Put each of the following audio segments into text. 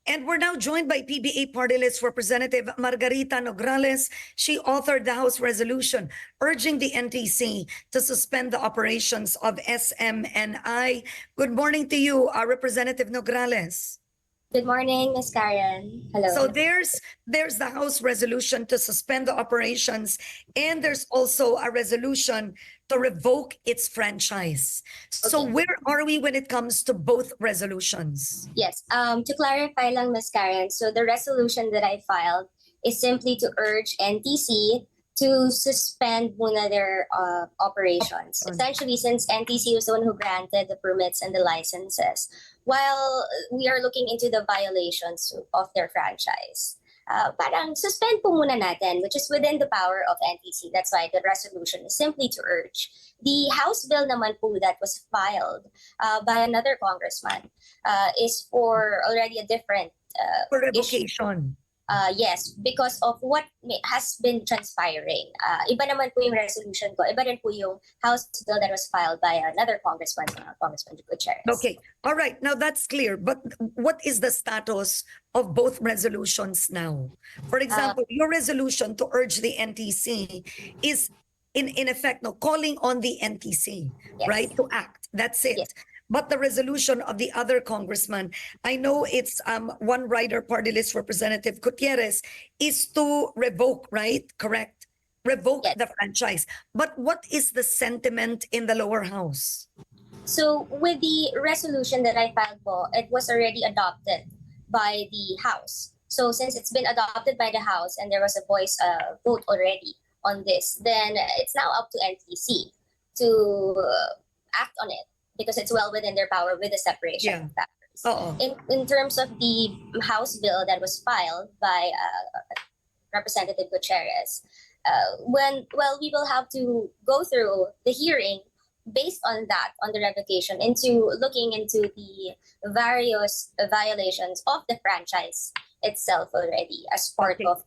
And we're now joined by PBA Party List Representative Migz Nograles. She authored the House resolution urging the NTC to suspend the operations of SMNI. Good morning to you, Representative Nograles. Good morning, Ms. Karen. Hello. So there's the House resolution to suspend the operations, and there's also a resolution to revoke its franchise. So where are we when it comes to both resolutions? Yes. To clarify lang, Ms. Karen, so the resolution that I filed is simply to urge NTC to suspend muna their operations. Essentially, since NTC was the one who granted the permits and the licenses, while we are looking into the violations of their franchise. Parang suspend po muna natin, which is within the power of NTC. That's why the resolution is simply to urge. The House bill naman po that was filed by another congressman is for already a different For revocation. Yes, because of what has been transpiring. Iba naman po yung resolution ko. Iba rin po yung House bill that was filed by another congressman, Congressman Gutierrez. Okay. All right. Now that's clear. But what is the status of both resolutions now? For example, your resolution to urge the NTC is in effect no calling on the NTC, Yes. right, to act. That's it. Yes. But the resolution of the other congressman, I know it's one rider party list representative Gutierrez, is to revoke, right? Correct? Revoke Yes. the franchise. But what is the sentiment in the lower house? So with the resolution that I filed po, it was already adopted by the House. So since it's been adopted by the House and there was a voice vote already on this, then it's now up to NTC to act on it, because it's well within their power with the separation of powers. In terms of the House bill that was filed by Representative Gutierrez, we will have to go through the hearing based on that, on the revocation, into looking into the various violations of the franchise itself already as part of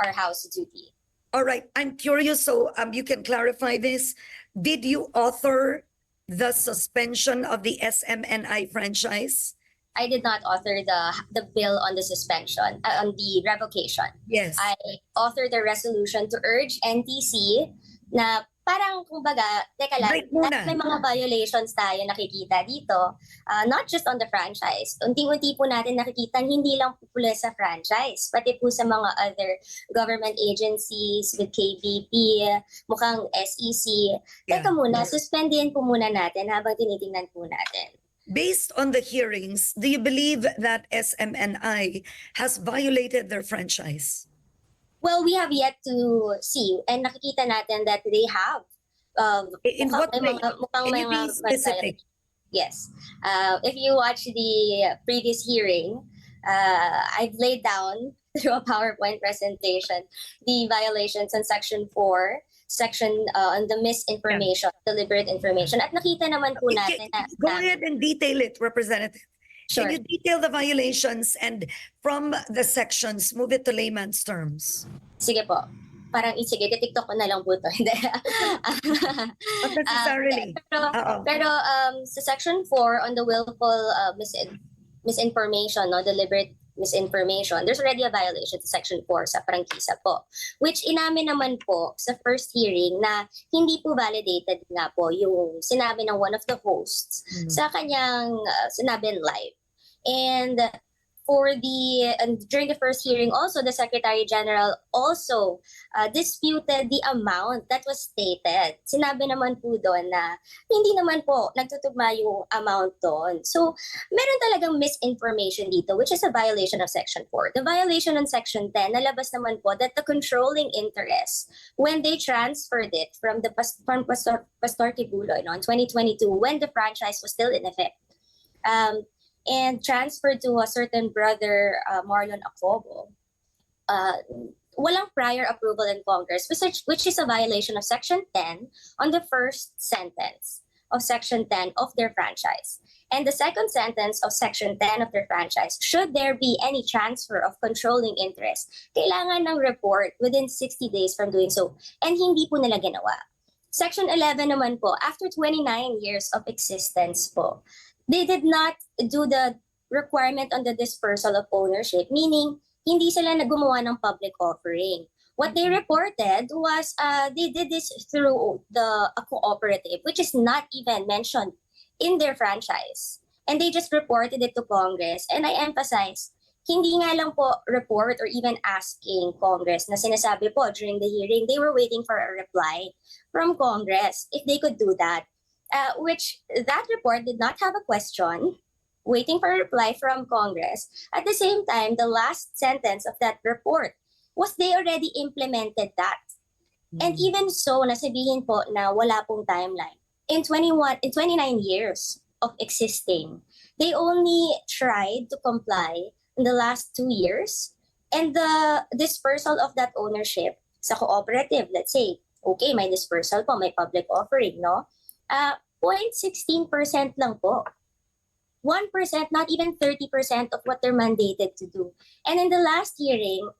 our House duty. All right. I'm curious, so you can clarify this. Did you author the suspension of the SMNI franchise? I did not author the bill on the suspension, on the revocation. Yes. I authored the resolution to urge NTC na parang kumbaga, teka lang, may mga violations tayo nakikita dito, not just on the franchise. Unti-unti po natin nakikita hindi lang po pula sa franchise, pati po sa mga other government agencies with KBP, mukhang SEC. Teka muna, suspendin po muna natin habang tinitingnan po natin. Based on the hearings, do you believe that SMNI has violated their franchise? Well, we have yet to see, and nakikita natin that they have. In what way? Can you be specific? Yes. If you watch the previous hearing, I've laid down through a PowerPoint presentation the violations on Section 4, on the misinformation, deliberate information. At nakita naman po natin na... Go ahead and detail it, Representative. Sure. Can you detail the violations and from the sections, move it to layman's terms? Sige po. Parang sige, TikTok ko na lang po ito. Not necessarily. Pero sa Section 4 on the willful misinformation, no, deliberate misinformation, there's already a violation sa Section 4 sa franchice po. Which inamin naman po sa first hearing na hindi po validated nga po yung sinabi ng one of the hosts sa kanyang sinabi live. And during the first hearing also, the Secretary General also disputed the amount that was stated. Sinabi naman po doon na hindi naman po nagtutugma yung amount doon. So, meron talagang misinformation dito, which is a violation of Section 4. The violation on Section 10, nalabas naman po that the controlling interest, when they transferred it from Pastor Tibuloy in 2022, when the franchise was still in effect, and transferred to a certain brother, Marlon Acobo, walang prior approval in Congress, which is a violation of Section 10 on the first sentence of Section 10 of their franchise. And the second sentence of Section 10 of their franchise, should there be any transfer of controlling interest, kailangan ng report within 60 days from doing so. And hindi po nila ginawa. Section 11 naman po, after 29 years of existence po, they did not do the requirement on the dispersal of ownership, meaning hindi sila gumawa ng public offering. What they reported was they did this through a cooperative, which is not even mentioned in their franchise. And they just reported it to Congress. And I emphasize, hindi nga lang po report or even asking Congress na sinasabi po during the hearing, they were waiting for a reply from Congress if they could do that. Which that report did not have a question, waiting for a reply from Congress. At the same time, the last sentence of that report was they already implemented that. And even so, nasabihin po na wala pong timeline. In 29 years of existing, they only tried to comply in the last 2 years. And the dispersal of that ownership sa cooperative, let's say, okay, may dispersal po, may public offering, no? 0.16% lang po. 1%, not even 30% of what they're mandated to do. And in the last hearing,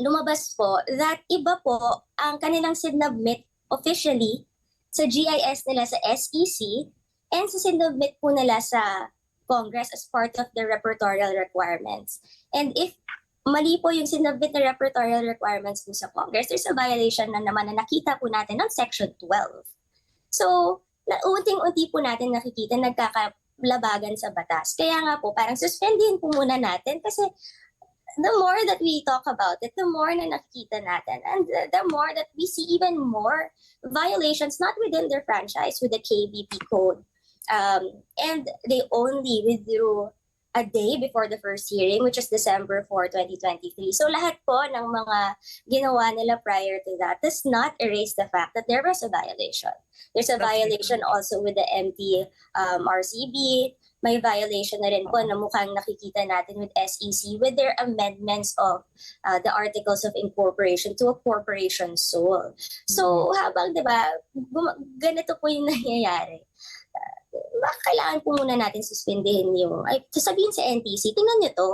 lumabas po that iba po ang kanilang sinubmit officially sa GIS nila sa SEC and sa sinubmit po nila sa Congress as part of the repertorial requirements. And if mali po yung sinubmit na repertorial requirements po sa Congress, there's a violation na naman na nakita po natin on Section 12. So, unting-unti po natin nakikita nagkakalabagan sa batas. Kaya nga po, parang suspendihin po muna natin kasi the more that we talk about it, the more na nakikita natin, and the more that we see even more violations, not within their franchise, with the KBP code. And they only withdrew a day before the first hearing, which is December 4, 2023. So lahat po ng mga ginawa nila prior to that does not erase the fact that there was a violation. There's a violation also with the RCB. May violation na rin po na mukhang nakikita natin with SEC with their amendments of the Articles of Incorporation to a corporation sole. So habang, di ba, ganito po yung nangyayari. Kailangan po muna natin suspendihin yung, sasabihin sa NTC, tingnan nyo to.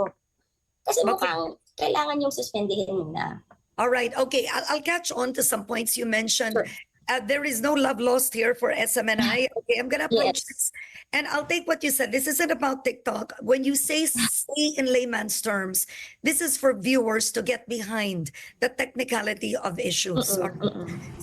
Kasi mukhang kailangan yung suspendihin muna. All right. Okay. I'll catch on to some points you mentioned. Sure. There is no love lost here for SMNI. Okay, I'm going to approach Yes. this. And I'll take what you said. This isn't about TikTok. When you say in layman's terms, this is for viewers to get behind the technicality of issues.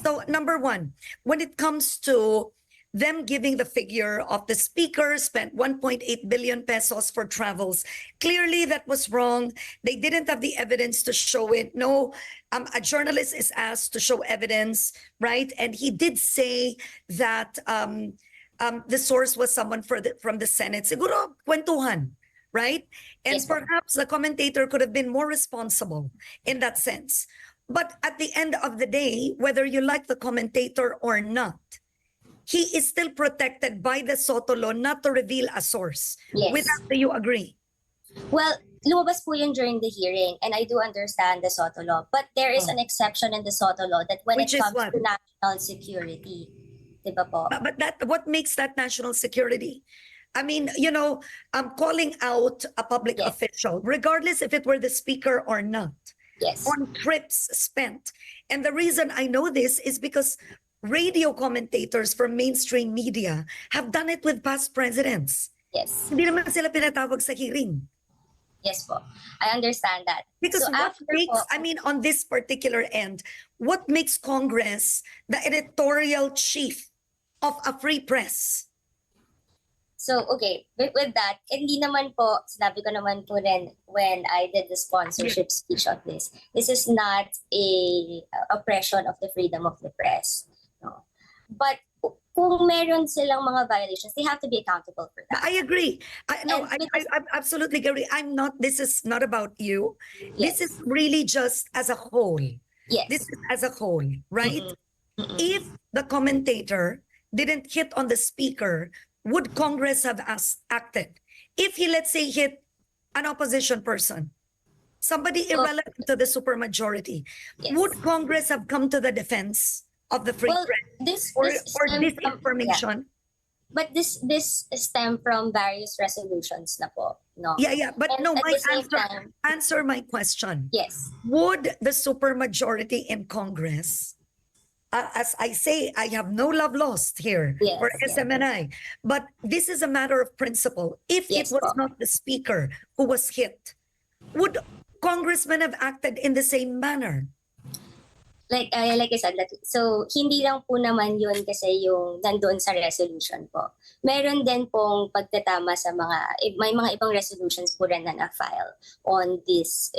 So, number one, when it comes to them giving the figure of the speaker spent 1.8 billion pesos for travels. Clearly, that was wrong. They didn't have the evidence to show it. No, a journalist is asked to show evidence, right? And he did say that the source was someone from the Senate. Siguro, kwentuhan, right? And Yes, ma'am. perhaps the commentator could have been more responsible in that sense. But at the end of the day, whether you like the commentator or not, he is still protected by the SOTO law not to reveal a source. Yes. With that, do you agree? Well, lumabas po yun during the hearing, and I do understand the SOTO law. But there is an exception in the SOTO law that when Which it is comes what? to national security, diba po? But that, what makes that national security? I mean, you know, calling out a public Yes. official, regardless if it were the speaker or not, Yes. on trips spent. And the reason I know this is because radio commentators from mainstream media have done it with past presidents. Yes. Hindi naman sila pinatawag sa hearing. Yes po. I understand that. Because So what after makes, po- I mean, on this particular end, what makes Congress the editorial chief of a free press? So, okay, with that, hindi naman po, sinabi ko naman po rin when I did the sponsorship speech of this is not a oppression of the freedom of the press. No. But kung meron silang mga violations, they have to be accountable for that. I agree. I because- absolutely agree. This is not about you. Yes. This is really just as a whole. Yes. This is as a whole, right? If the commentator didn't hit on the speaker, would Congress have acted? If he, let's say, hit an opposition person, somebody irrelevant to the supermajority, Yes. would Congress have come to the defense of the free Well, press this or stemmed from- disinformation? yeah. But this stem from various resolutions na po, no? Yeah. But And no, at my the same time- answer my question. Yes. Would the supermajority in Congress as I say, I have no love lost here for Yes, yes. SMNI. But this is a matter of principle. If it Yes was po. not the speaker who was hit, would congressmen have acted in the same manner? Like I said, so hindi lang po naman yun kasi yung nandun sa resolution po. Meron din pong pagtatama sa may mga ibang resolutions po rin na na-file on this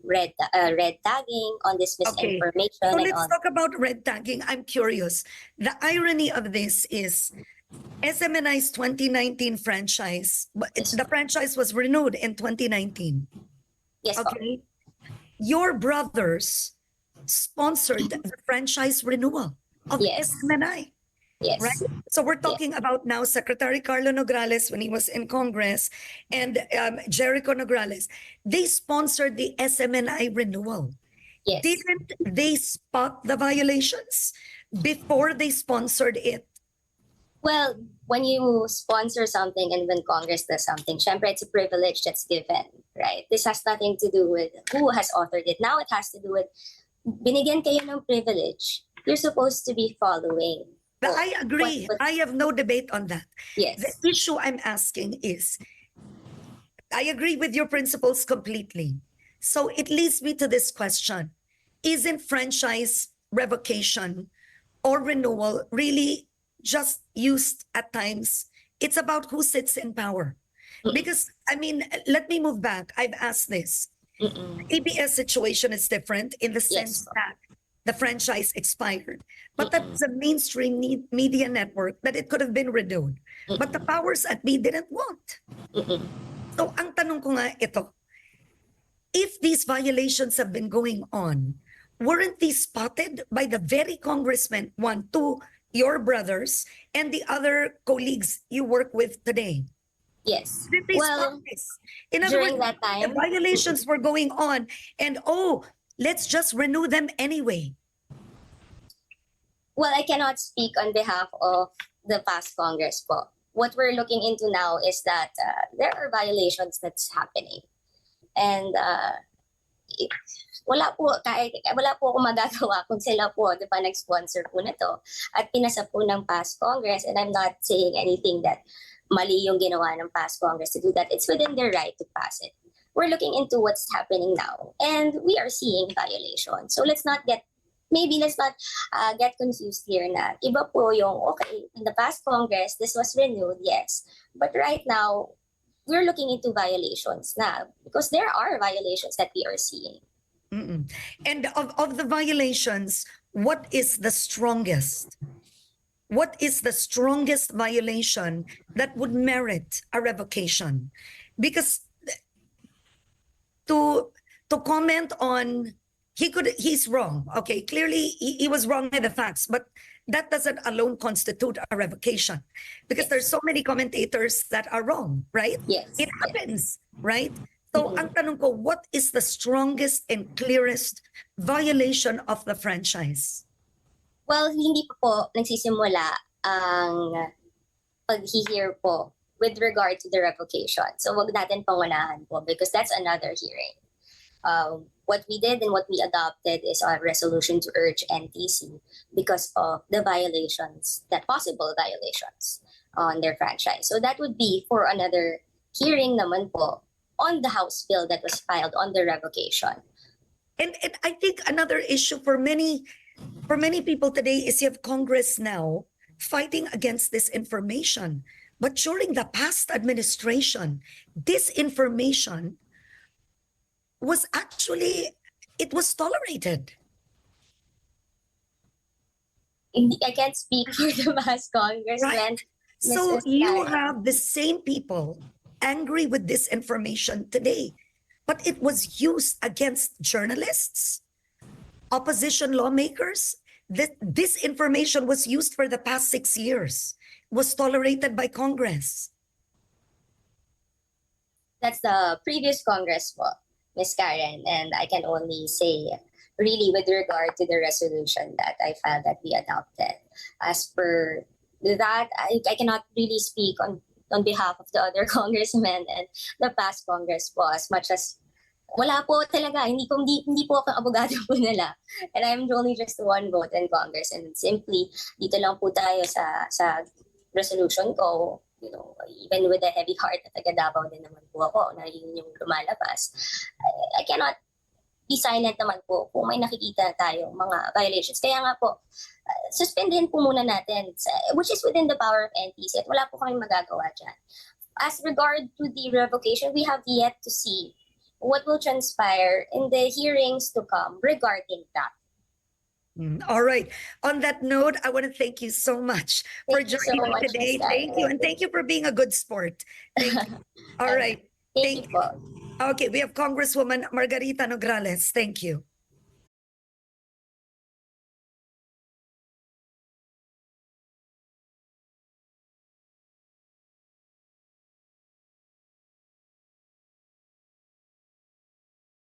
red tagging, on this Okay. misinformation So and let's on. talk about red tagging. I'm curious. The irony of this is SMNI's 2019 franchise, Yes. the franchise was renewed in 2019. Yes po. Okay. Your brothers sponsored the franchise renewal of Yes. SMNI. Yes. Right. So we're talking about now Secretary Carlo Nograles when he was in Congress and Jericho Nograles. They sponsored the SMNI renewal. Yes. Didn't they spot the violations before they sponsored it? Well, when you sponsor something and when Congress does something, syempre it's a privilege that's given, right? This has nothing to do with who has authored it. Now it has to do with binigyan kayo ng privilege. You're supposed to be following. But I agree. I have no debate on that. Yes. The issue I'm asking is, I agree with your principles completely. So it leads me to this question. Isn't franchise revocation or renewal really just used at times? It's about who sits in power. Because, I mean, let me move back. I've asked this. ABS situation is different in the sense that the franchise expired. But that's a mainstream media network that it could have been renewed. But the powers at be didn't want. So ang tanong ko nga ito, if these violations have been going on, weren't these spotted by the very congressmen, one, two, your brothers, and the other colleagues you work with today? Yes. Did they spot this? In other During words, that time, the violations were going on, and let's just renew them anyway. well, I cannot speak on behalf of the past Congress po. What we're looking into now is that there are violations that's happening. And wala po akong magagawa kung sila po, di ba, nag-sponsor po na to at pinasa po ng past Congress. And I'm not saying anything that mali yung ginawa ng past Congress to do that. It's within their right to pass it. We're looking into what's happening now, and we are seeing violations. So let's not get confused here na iba po yung, okay, in the past Congress, this was renewed, yes. But right now, we're looking into violations na because there are violations that we are seeing. And of the violations, what is the strongest? What is the strongest violation that would merit a revocation? Because to comment on he's wrong. Okay, clearly he was wrong in the facts, but that doesn't alone constitute a revocation because there's so many commentators that are wrong, right? Yes. It happens, right? So ang tanong ko, what is the strongest and clearest violation of the franchise? Well, hindi pa po nagsisimula ang pag-hear po with regard to the revocation. So wag natin pangunahan po because that's another hearing. What we did and what we adopted is our resolution to urge NTC because of the violations, that possible violations on their franchise. So that would be for another hearing naman po on the House bill that was filed on the revocation. And I think another issue for many people today is you have Congress now fighting against this information. But during the past administration, this information was actually, it was tolerated. I can't speak for the past Congressman. Right. So you have the same people angry with this information today, but it was used against journalists, opposition lawmakers. This information was used for the past 6 years, was tolerated by Congress. That's the previous Congress po, Ms. Karen, and I can only say really with regard to the resolution that I filed that we adopted. As per that, I cannot really speak on behalf of the other congressmen and the past Congress po as much as Wala po talaga. Hindi po ako abogado po nila. And I'm only just one vote in Congress. And simply, dito lang po tayo sa resolution ko. You know, even with a heavy heart at taga Davao din naman po ako na yun yung lumalabas. I cannot be silent naman po kung may nakikita tayo mga violations. Kaya nga po, suspendin po muna natin, which is within the power of NTC at wala po kaming magagawa dyan. As regard to the revocation, we have yet to see what will transpire in the hearings to come regarding that. All right. On that note, I want to thank you so much for Thank you so joining me much, today. Ms. Thank you. And thank you for being a good sport. Thank you. All right. Thank you po. Okay, we have Congresswoman Margarita Nograles. Thank you.